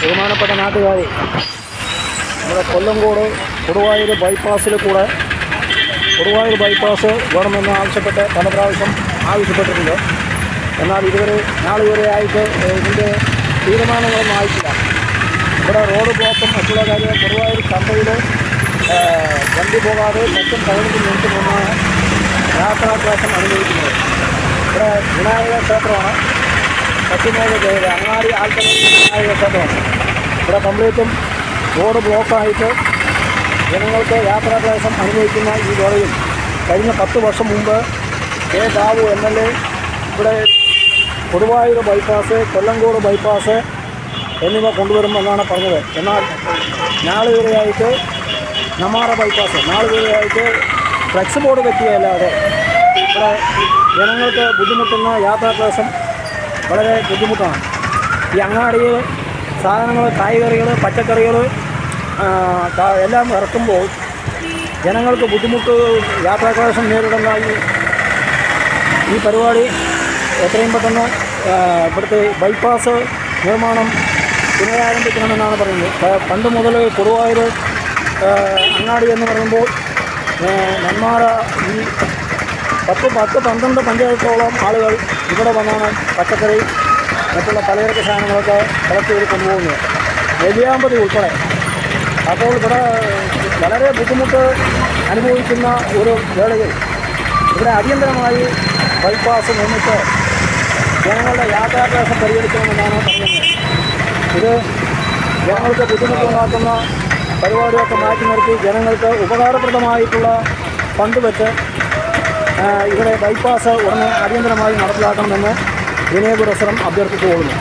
ബഹുമാനപ്പെട്ട നാട്ടുകാരെ, നമ്മുടെ കൊല്ലങ്കോട് കൊടുവായൂർ ബൈപ്പാസിൽ കൂടെ കൊടുവായൂർ ബൈപ്പാസ് വേണമെന്ന് ആവശ്യപ്പെട്ട് പല പ്രാവശ്യം ആവശ്യപ്പെട്ടിട്ടുണ്ട്. എന്നാൽ നാളിതുവരെ ആയിട്ട് ഇതിൻ്റെ തീരുമാനങ്ങളൊന്നും ആയിട്ടില്ല. ഇവിടെ റോഡ് ബ്ലോക്കും മറ്റുള്ള കാര്യങ്ങൾ കൊടുവായൂർ ചന്തയിൽ വണ്ടി പോകാതെ മറ്റും 15 മിനിറ്റ് മുന്നാണ് യാത്രാക്ലേശം അനുഭവിക്കുന്നത്. ഇവിടെ വിനായക ക്ഷേത്രമാണ്, അങ്ങാടി ആൽത്തറ വിനായക ക്ഷേത്രമാണ്. ഇവിടെ കംപ്ലീറ്റും റോഡ് ബ്ലോക്കായിട്ട് ജനങ്ങൾക്ക് യാത്രാക്ലേശം അനുഭവിക്കുന്ന ഈ വേളയിൽ കഴിഞ്ഞ 10 വർഷം മുമ്പ് കെ ബാബു MLA ഇവിടെ കൊടുവായൂർ ബൈപ്പാസ്, കൊല്ലങ്കോട് ബൈപ്പാസ് എന്നിവ കൊണ്ടുവരുമെന്നാണ് പറഞ്ഞത്. എന്നാൽ നാളിതുവരെയായിട്ട് നെന്മാറ ബൈപ്പാസ് നാളിതുവരെയായിട്ട് ഫ്ലെക്സ് ബോർഡ് വെക്കുകയല്ലാതെ ഇവിടെ ജനങ്ങൾക്ക് ബുദ്ധിമുട്ടുന്ന യാത്രാക്ലേശം വളരെ ബുദ്ധിമുട്ടാണ്. ഈ അങ്ങാടിയിൽ സാധനങ്ങൾ, കായ്കറികൾ, പച്ചക്കറികൾ എല്ലാം ഇറക്കുമ്പോൾ ജനങ്ങൾക്ക് ബുദ്ധിമുട്ട്, യാത്രാക്ലേശം നേരിടുന്ന ഈ പരിപാടി എത്രയും പെട്ടെന്ന് ഇവിടുത്തെ ബൈപ്പാസ് നിർമ്മാണം പുനരാരംഭിക്കണമെന്നാണ് പറയുന്നത്. പണ്ട് മുതൽ കൊടുവായൂർ അങ്ങാടി എന്ന് പറയുമ്പോൾ നെന്മാറ ഈ 10-12 പഞ്ചായത്തോളം ആളുകൾ ഇവിടെ വന്നാണ് പച്ചക്കറി മറ്റുള്ള പലചരക്ക് സാധനങ്ങളൊക്കെ കളക്ട് ചെയ്ത് കൊണ്ടുപോകുന്നത്, നെല്ലിയാമ്പതി ഉൾപ്പെടെ. അപ്പോൾ ഇവിടെ വളരെ ബുദ്ധിമുട്ട് അനുഭവിക്കുന്ന ഒരു വേളയിൽ ഇവിടെ അടിയന്തരമായി ബൈപ്പാസ് നിർമ്മിച്ച് ജനങ്ങളുടെ യാത്രാക്ലേശം പരിഹരിക്കണമെന്നാണ് പറയുന്നത്. ഇത് ജനങ്ങൾക്ക് ബുദ്ധിമുട്ടുണ്ടാക്കുന്ന പരിപാടിയൊക്കെ മാറ്റി നിർത്തി ജനങ്ങൾക്ക് ഉപകാരപ്രദമായിട്ടുള്ള ഫണ്ട് വെച്ച് ഇവിടെ ബൈപ്പാസ് ഉടനെ അടിയന്തരമായി നടപ്പിലാക്കണമെന്ന് വിനയപുരസ്സരം അഭ്യർത്ഥിച്ചുകൊള്ളുന്നു.